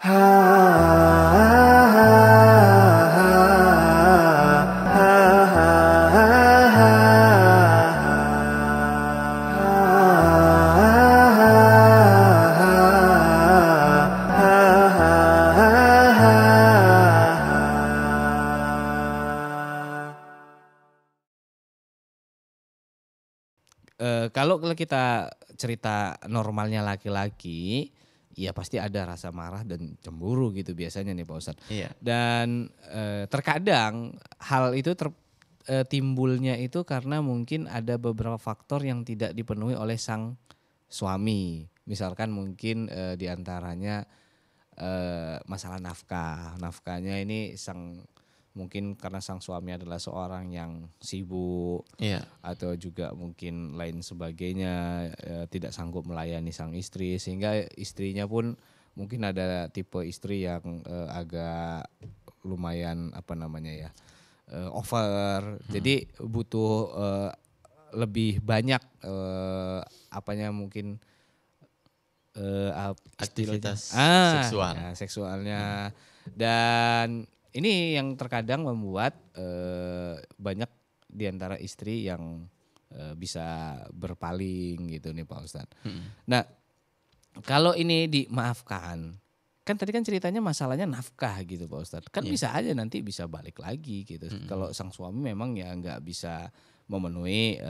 Kalau kita cerita normalnya laki-laki, ya pasti ada rasa marah dan cemburu gitu biasanya nih Pak Ustadz. Iya. Dan terkadang hal itu timbulnya itu karena mungkin ada beberapa faktor yang tidak dipenuhi oleh sang suami. Misalkan mungkin di antaranya masalah nafkah. Nafkahnya ini mungkin karena sang suami adalah seorang yang sibuk, Iya. atau juga mungkin lain sebagainya, tidak sanggup melayani sang istri, sehingga istrinya pun mungkin ada tipe istri yang agak lumayan over. Jadi butuh lebih banyak mungkin Aktivitas seksual. ya, seksualnya. Dan ini yang terkadang membuat banyak diantara istri yang bisa berpaling gitu nih Pak Ustadz. Nah, kalau ini dimaafkan, kan tadi kan ceritanya masalahnya nafkah gitu Pak Ustadz. Kan bisa aja nanti bisa balik lagi gitu. Kalau sang suami memang ya nggak bisa memenuhi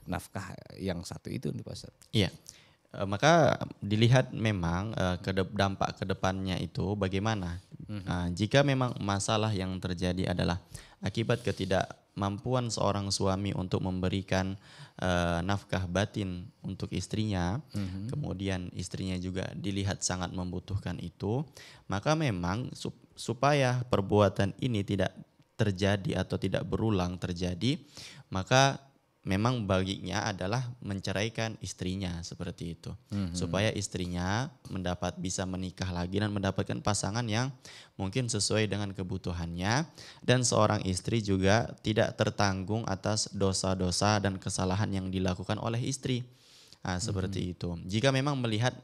nafkah yang satu itu nih Pak Ustadz. Iya. Maka dilihat memang dampak ke depannya itu bagaimana. Jika memang masalah yang terjadi adalah akibat ketidakmampuan seorang suami untuk memberikan nafkah batin untuk istrinya, kemudian istrinya juga dilihat sangat membutuhkan itu, maka memang supaya perbuatan ini tidak terjadi atau tidak berulang terjadi, maka memang baginya adalah menceraikan istrinya seperti itu. Supaya istrinya bisa menikah lagi dan mendapatkan pasangan yang mungkin sesuai dengan kebutuhannya, dan seorang istri juga tidak tertanggung atas dosa-dosa dan kesalahan yang dilakukan oleh istri. Seperti itu. Jika memang melihat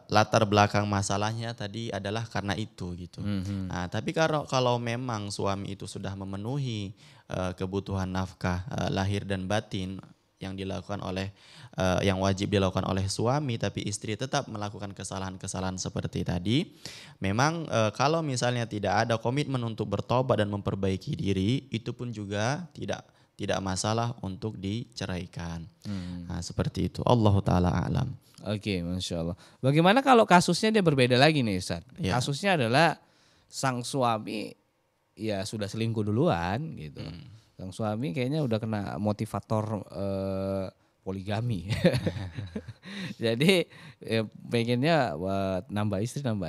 latar belakang masalahnya tadi adalah karena itu gitu. Tapi kalau memang suami itu sudah memenuhi kebutuhan nafkah lahir dan batin yang dilakukan yang wajib dilakukan oleh suami, tapi istri tetap melakukan kesalahan-kesalahan seperti tadi, memang kalau misalnya tidak ada komitmen untuk bertobat dan memperbaiki diri, itu pun juga tidak masalah untuk diceraikan. Seperti itu. Allahu taala a'lam. Oke, Masya Allah. Bagaimana kalau kasusnya dia berbeda lagi nih Ustaz? Ya. Kasusnya adalah sang suami ya sudah selingkuh duluan gitu. Sang suami kayaknya udah kena motivator poligami. Jadi pengennya nambah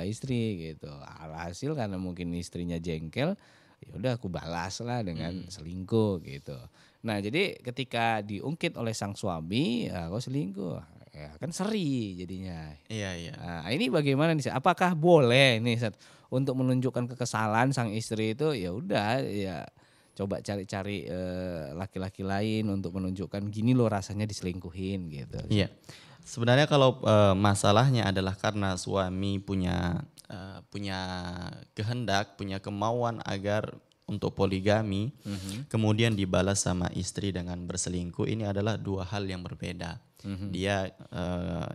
istri gitu. Alhasil karena mungkin istrinya jengkel, ya udah aku balas lah dengan selingkuh gitu. Nah, jadi ketika diungkit oleh sang suami, ya kok selingkuh, ya kan seri jadinya. Iya. Nah, ini bagaimana nih? Apakah boleh nih untuk menunjukkan kekesalan sang istri itu? Ya udah, ya coba cari-cari laki-laki lain untuk menunjukkan gini loh rasanya diselingkuhin gitu. Iya. Sebenarnya kalau masalahnya adalah karena suami punya kehendak, punya kemauan agar untuk poligami, kemudian dibalas sama istri dengan berselingkuh, ini adalah dua hal yang berbeda. Dia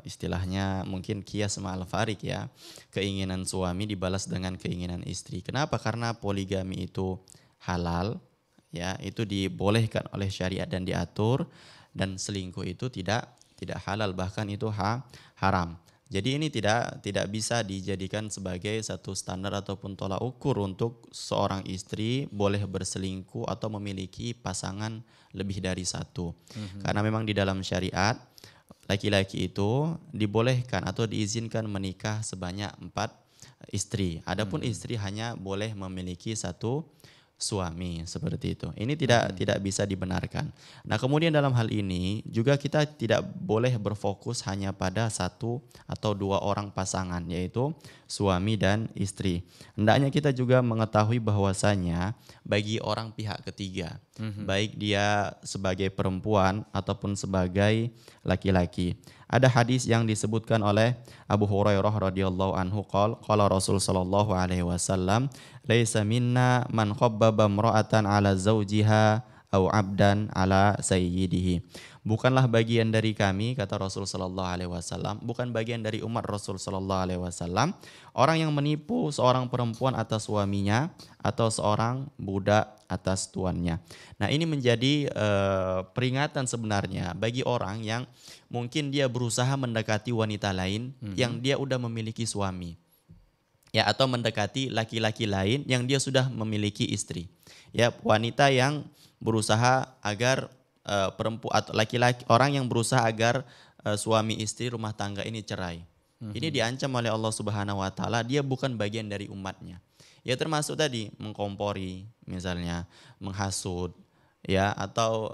istilahnya mungkin kias ma'al farik ya, keinginan suami dibalas dengan keinginan istri. Kenapa? Karena poligami itu halal, ya, itu dibolehkan oleh syariat dan diatur, dan selingkuh itu tidak halal, bahkan itu haram. Jadi ini tidak bisa dijadikan sebagai satu standar ataupun tolak ukur untuk seorang istri boleh berselingkuh atau memiliki pasangan lebih dari satu. Karena memang di dalam syariat laki-laki itu dibolehkan atau diizinkan menikah sebanyak 4 istri. Adapun istri hanya boleh memiliki satu suami, seperti itu. Ini tidak bisa dibenarkan. Nah, kemudian dalam hal ini juga kita tidak boleh berfokus hanya pada satu atau dua orang pasangan, yaitu suami dan istri. Hendaknya kita juga mengetahui bahwasanya bagi orang pihak ketiga, baik dia sebagai perempuan ataupun sebagai laki-laki. Ada hadis yang disebutkan oleh Abu Hurairah radhiyallahu anhu qala Rasul sallallahu alaihi wasallam laisa minna man khabbaba imra'atan ala zawjiha au abdan ala sayyidihi. Bukanlah bagian dari kami, kata Rasul sallallahu alaihi wasallam, bukan bagian dari umat Rasul sallallahu alaihi wasallam orang yang menipu seorang perempuan atas suaminya atau seorang budak atas tuannya. Nah, ini menjadi peringatan sebenarnya bagi orang yang mungkin dia berusaha mendekati wanita lain yang dia udah memiliki suami. Ya, atau mendekati laki-laki lain yang dia sudah memiliki istri. Ya, wanita yang berusaha agar perempuan atau laki-laki, orang yang berusaha agar suami istri rumah tangga ini cerai. Ini diancam oleh Allah Subhanahu wa taala, dia bukan bagian dari umatnya. Ya, termasuk tadi mengkompori, misalnya menghasut, ya, atau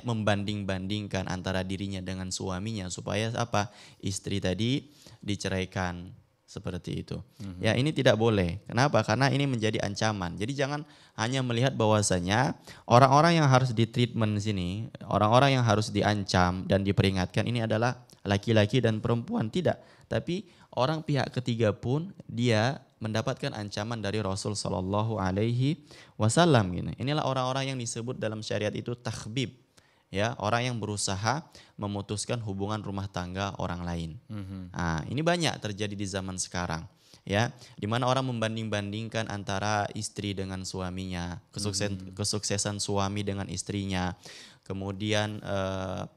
membanding-bandingkan antara dirinya dengan suaminya supaya apa? Istri tadi diceraikan. Seperti itu. Ya, ini tidak boleh. Kenapa? Karena ini menjadi ancaman. Jadi jangan hanya melihat bahwasanya orang-orang yang harus ditreatment di sini, orang-orang yang harus diancam dan diperingatkan ini adalah laki-laki dan perempuan. Tidak. Tapi orang pihak ketiga pun dia mendapatkan ancaman dari Rasul Shallallahu Alaihi Wasallam. Inilah orang-orang yang disebut dalam syariat itu takhbib. Ya, orang yang berusaha memutuskan hubungan rumah tangga orang lain. Nah, ini banyak terjadi di zaman sekarang, ya, di mana orang membanding-bandingkan antara istri dengan suaminya, kesuksesan suami dengan istrinya, kemudian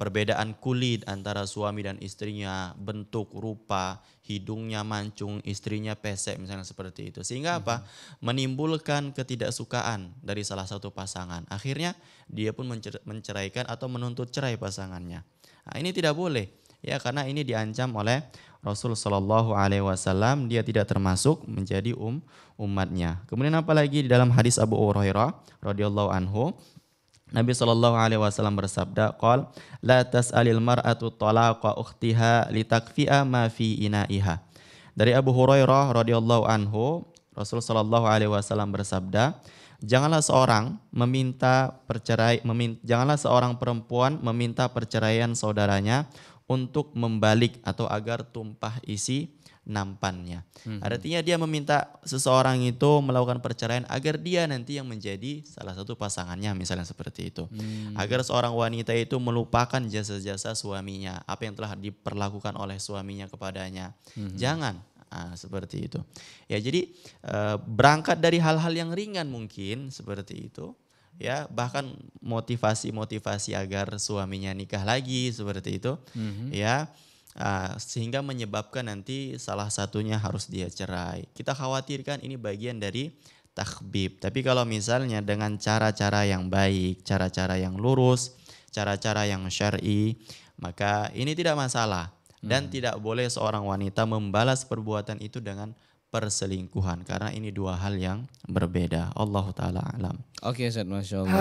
perbedaan kulit antara suami dan istrinya, bentuk, rupa, hidungnya mancung, istrinya pesek, misalnya seperti itu. Sehingga apa? Menimbulkan ketidaksukaan dari salah satu pasangan. Akhirnya dia pun menceraikan atau menuntut cerai pasangannya. Nah, ini tidak boleh, ya, karena ini diancam oleh Rasul Shallallahu Alaihi Wasallam. Dia tidak termasuk menjadi umatnya. Kemudian apalagi di dalam hadis Abu Hurairah radhiyallahu anhu, Nabi Shallallahu Alaihi Wasallam bersabda, "Qal la tas'alil mar'atu talaqa ukhtiha litakfi'a ma fi ina'iha." Dari Abu Hurairah radhiyallahu anhu, Rasul Shallallahu Alaihi Wasallam bersabda, janganlah seorang perempuan meminta perceraian saudaranya untuk membalik atau agar tumpah isi nampannya. Artinya dia meminta seseorang itu melakukan perceraian agar dia nanti yang menjadi salah satu pasangannya, misalnya seperti itu. Agar seorang wanita itu melupakan jasa-jasa suaminya, apa yang telah diperlakukan oleh suaminya kepadanya. Jangan seperti itu. Ya, jadi berangkat dari hal-hal yang ringan mungkin seperti itu. Ya, bahkan motivasi agar suaminya nikah lagi seperti itu. Ya. Sehingga menyebabkan nanti salah satunya harus dia cerai. Kita khawatirkan ini bagian dari takhbib. Tapi kalau misalnya dengan cara-cara yang baik, cara-cara yang lurus, cara-cara yang syar'i, maka ini tidak masalah. Dan tidak boleh seorang wanita membalas perbuatan itu dengan perselingkuhan. Karena ini dua hal yang berbeda. Allahu ta'ala alam. Oke, Ustaz, Masya Allah.